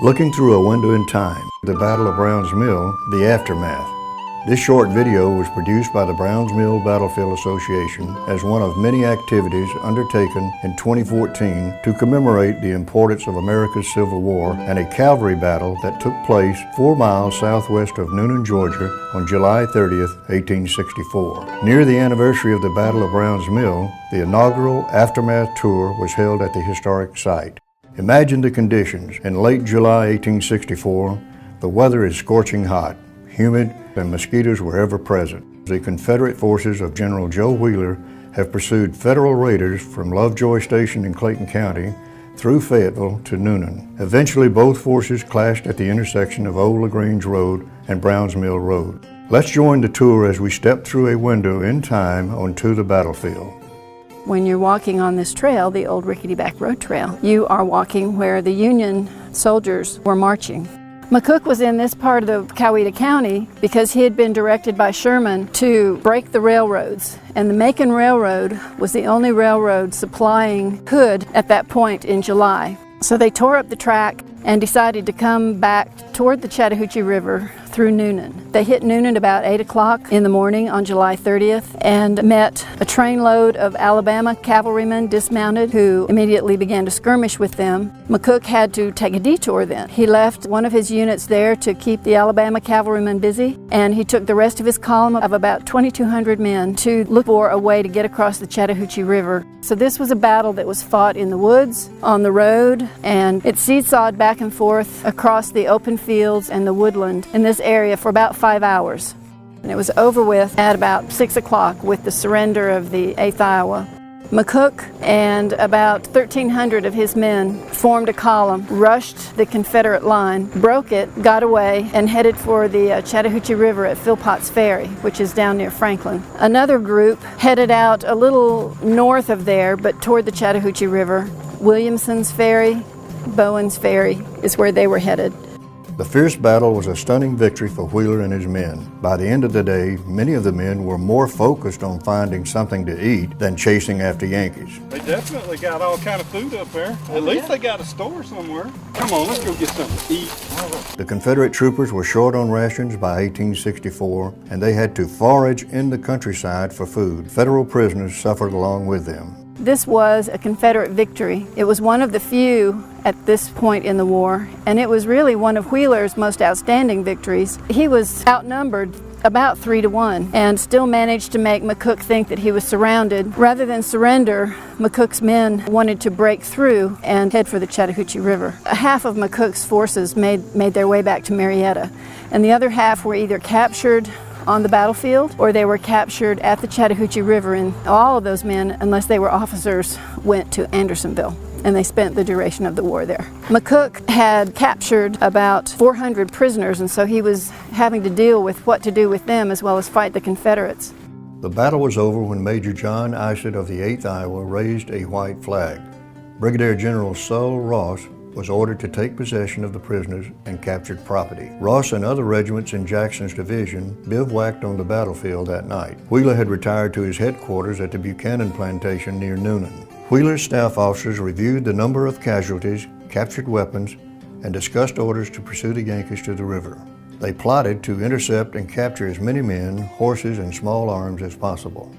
Looking through a window in time, the Battle of Browns Mill, the aftermath. This short video was produced by the Browns Mill Battlefield Association as one of many activities undertaken in 2014 to commemorate the importance of America's Civil War and a cavalry battle that took place 4 miles southwest of Noonan, Georgia on July 30th, 1864. Near the anniversary of the Battle of Browns Mill, the inaugural Aftermath Tour was held at the historic site. Imagine the conditions. In late July 1864, the weather is scorching hot, humid, and mosquitoes were ever present. The Confederate forces of General Joe Wheeler have pursued Federal raiders from Lovejoy Station in Clayton County through Fayetteville to Noonan. Eventually, both forces clashed at the intersection of Old LaGrange Road and Browns Mill Road. Let's join the tour as we step through a window in time onto the battlefield. When you're walking on this trail, the old rickety back road trail, you are walking where the Union soldiers were marching. McCook was in this part of Coweta County because he had been directed by Sherman to break the railroads. And the Macon Railroad was the only railroad supplying Hood at that point in July. So they tore up the track and decided to come back toward the Chattahoochee River through Noonan. They hit Noonan about 8 o'clock in the morning on July 30th and met a trainload of Alabama cavalrymen dismounted who immediately began to skirmish with them. McCook had to take a detour then. He left one of his units there to keep the Alabama cavalrymen busy, and he took the rest of his column of about 2,200 men to look for a way to get across the Chattahoochee River. So this was a battle that was fought in the woods, on the road, and it seesawed back and forth across the open fields and the woodland in this area for about 5 hours. And it was over with at about 6 o'clock with the surrender of the 8th Iowa. McCook and about 1,300 of his men formed a column, rushed the Confederate line, broke it, got away, and headed for the Chattahoochee River at Philpotts Ferry, which is down near Franklin. Another group headed out a little north of there, but toward the Chattahoochee River. Williamson's Ferry, Bowen's Ferry is where they were headed. The fierce battle was a stunning victory for Wheeler and his men. By the end of the day, many of the men were more focused on finding something to eat than chasing after Yankees. They definitely got all kind of food up there. At least they got a store somewhere. Come on, let's go get something to eat. The Confederate troopers were short on rations by 1864, and they had to forage in the countryside for food. Federal prisoners suffered along with them. This was a Confederate victory. It was one of the few at this point in the war, and it was really one of Wheeler's most outstanding victories. He was outnumbered about 3 to 1 and still managed to make McCook think that he was surrounded. Rather than surrender, McCook's men wanted to break through and head for the Chattahoochee River. Half of McCook's forces made their way back to Marietta, and the other half were either captured on the battlefield or they were captured at the Chattahoochee River, and all of those men, unless they were officers, went to Andersonville, and they spent the duration of the war there. McCook had captured about 400 prisoners, and so he was having to deal with what to do with them as well as fight the Confederates. The battle was over when Major John Isett of the 8th Iowa raised a white flag. Brigadier General Sul Ross was ordered to take possession of the prisoners and captured property. Ross and other regiments in Jackson's division bivouacked on the battlefield that night. Wheeler had retired to his headquarters at the Buchanan plantation near Noonan. Wheeler's staff officers reviewed the number of casualties, captured weapons, and discussed orders to pursue the Yankees to the river. They plotted to intercept and capture as many men, horses, and small arms as possible.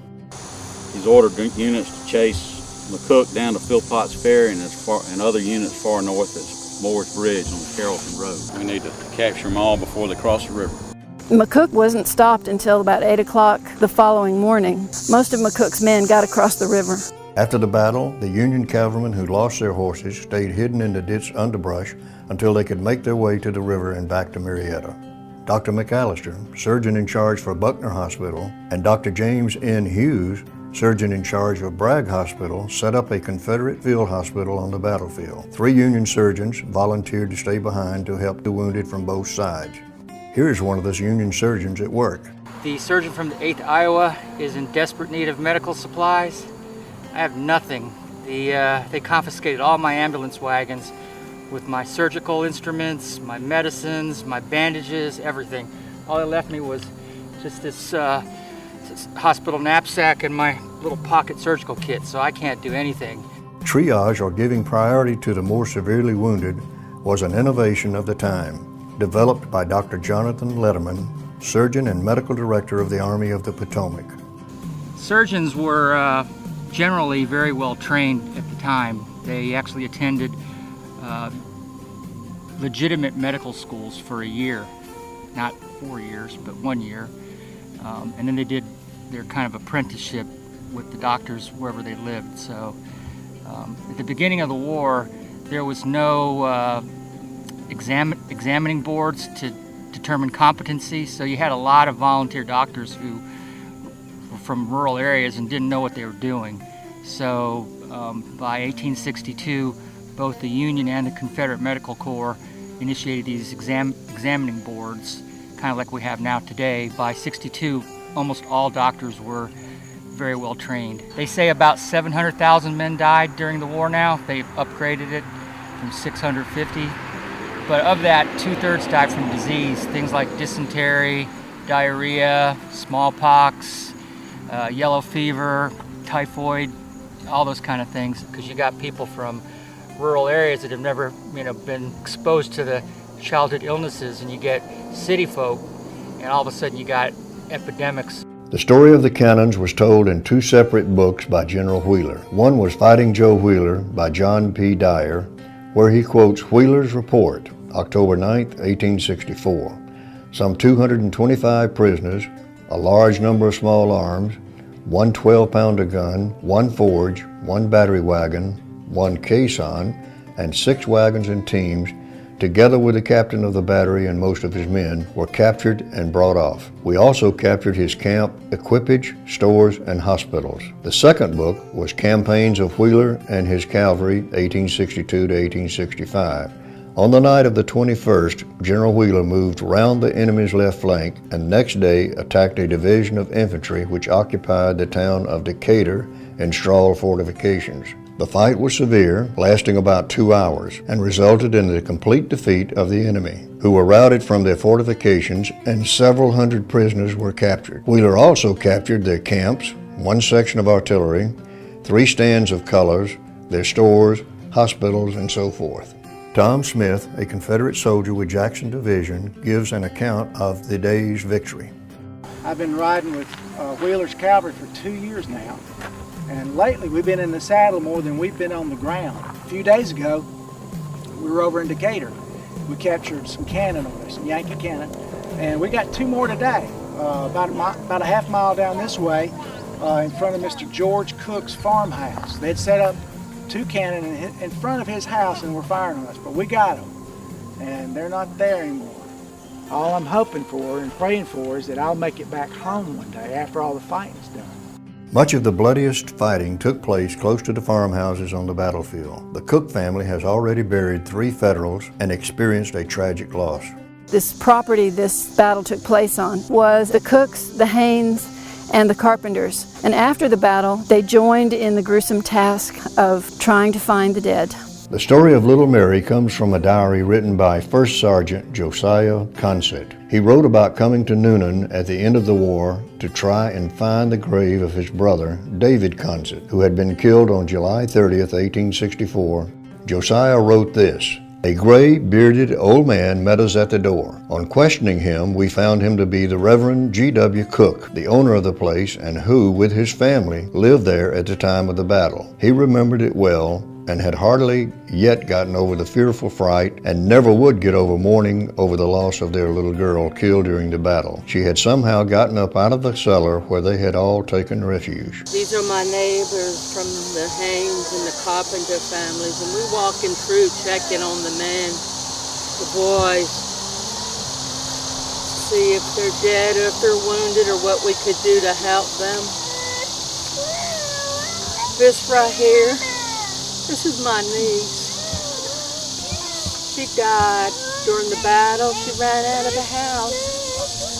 He's ordered units to chase McCook down to Philpotts Ferry and other units far north at Moore's Bridge on the Carrollton Road. We need to capture them all before they cross the river. McCook wasn't stopped until about 8 o'clock the following morning. Most of McCook's men got across the river. After the battle, the Union cavalrymen who lost their horses stayed hidden in the ditch underbrush until they could make their way to the river and back to Marietta. Dr. McAllister, surgeon in charge for Buckner Hospital, and Dr. James N. Hughes, surgeon in charge of Bragg Hospital, set up a Confederate field hospital on the battlefield. 3 Union surgeons volunteered to stay behind to help the wounded from both sides. Here's one of those Union surgeons at work. The surgeon from the 8th Iowa is in desperate need of medical supplies. I have nothing. They confiscated all my ambulance wagons with my surgical instruments, my medicines, my bandages, everything. All they left me was just this hospital knapsack and my little pocket surgical kit, so I can't do anything. Triage, or giving priority to the more severely wounded, was an innovation of the time, developed by Dr. Jonathan Letterman, surgeon and medical director of the Army of the Potomac. Surgeons were generally very well trained at the time. They actually attended legitimate medical schools for a year, not 4 years, but 1 year. And then they did their kind of apprenticeship with the doctors wherever they lived. So at the beginning of the war, there was no examining boards to determine competency, so you had a lot of volunteer doctors who were from rural areas and didn't know what they were doing. So by 1862, both the Union and the Confederate Medical Corps initiated these examining boards, kind of like we have now today. By 62, almost all doctors were very well trained. They say about 700,000 men died during the war now. They've upgraded it from 650. But of that, 2/3 died from disease, things like dysentery, diarrhea, smallpox, yellow fever, typhoid, all those kind of things, because you got people from rural areas that have never been exposed to the childhood illnesses, and you get city folk, and all of a sudden you got epidemics. The story of the cannons was told in 2 separate books by General Wheeler. One was Fighting Joe Wheeler by John P. Dyer, where he quotes Wheeler's report, October 9, 1864. Some 225 prisoners, a large number of small arms, 1 12-pounder gun, 1 forge, 1 battery wagon, 1 caisson, and 6 wagons and teams, together with the captain of the battery and most of his men, were captured and brought off. We also captured his camp, equipage, stores, and hospitals. The second book was Campaigns of Wheeler and His Cavalry, 1862 to 1865. On the night of the 21st, General Wheeler moved round the enemy's left flank and next day attacked a division of infantry which occupied the town of Decatur and Strahl fortifications. The fight was severe, lasting about 2 hours, and resulted in the complete defeat of the enemy, who were routed from their fortifications, and several hundred prisoners were captured. Wheeler also captured their camps, 1 section of artillery, 3 stands of colors, their stores, hospitals, and so forth. Tom Smith, a Confederate soldier with Jackson Division, gives an account of the day's victory. I've been riding with Wheeler's Cavalry for 2 years now. And lately we've been in the saddle more than we've been on the ground. A few days ago, we were over in Decatur. We captured some cannon over there, some Yankee cannon. And we got 2 more today, about a half mile down this way, in front of Mr. George Cook's farmhouse. They had set up 2 cannon in front of his house and were firing on us, but we got them. And they're not there anymore. All I'm hoping for and praying for is that I'll make it back home one day after all the fighting's done. Much of the bloodiest fighting took place close to the farmhouses on the battlefield. The Cook family has already buried 3 Federals and experienced a tragic loss. This property this battle took place on was the Cooks, the Haynes, and the Carpenters. And after the battle, they joined in the gruesome task of trying to find the dead. The story of Little Mary comes from a diary written by First Sergeant Josiah Consett. He wrote about coming to Noonan at the end of the war to try and find the grave of his brother, David Consett, who had been killed on July 30th, 1864. Josiah wrote this: "A gray, bearded old man met us at the door. On questioning him, we found him to be the Reverend G.W. Cook, the owner of the place, and who, with his family, lived there at the time of the battle. He remembered it well and had hardly yet gotten over the fearful fright and never would get over mourning over the loss of their little girl killed during the battle. She had somehow gotten up out of the cellar where they had all taken refuge." These are my neighbors from the Haynes and the Carpenter families, and we walking through checking on the men, the boys, see if they're dead or if they're wounded or what we could do to help them. This right here, this is my niece. She died during the battle. She ran out of the house.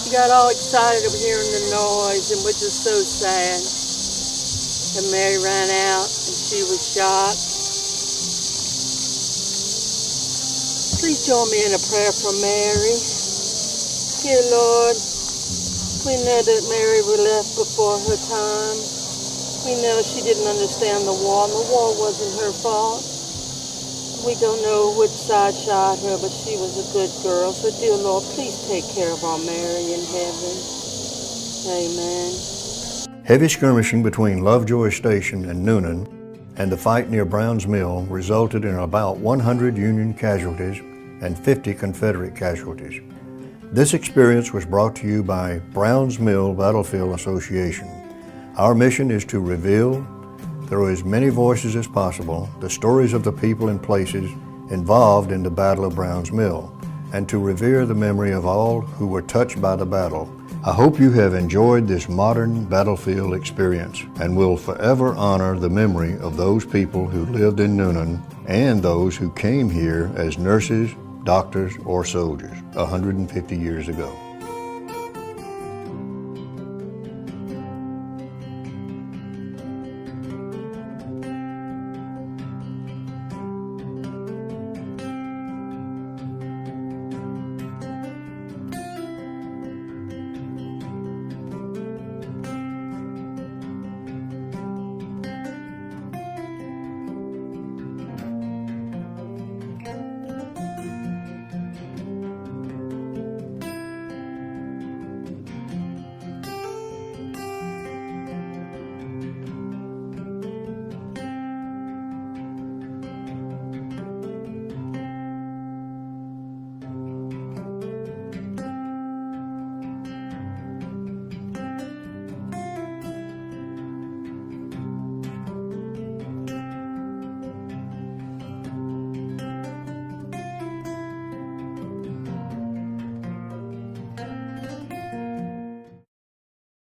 She got all excited over hearing the noise, and which is so sad. And Mary ran out and she was shot. Please join me in a prayer for Mary. Dear Lord, we know that Mary was left before her time. We know she didn't understand the war, and the war wasn't her fault. We don't know which side shot her, but she was a good girl. So, dear Lord, please take care of our Mary in heaven. Amen. Heavy skirmishing between Lovejoy Station and Noonan and the fight near Brown's Mill resulted in about 100 Union casualties and 50 Confederate casualties. This experience was brought to you by Brown's Mill Battlefield Association. Our mission is to reveal, through as many voices as possible, the stories of the people and places involved in the Battle of Brown's Mill, and to revere the memory of all who were touched by the battle. I hope you have enjoyed this modern battlefield experience and will forever honor the memory of those people who lived in Noonan and those who came here as nurses, doctors, or soldiers 150 years ago.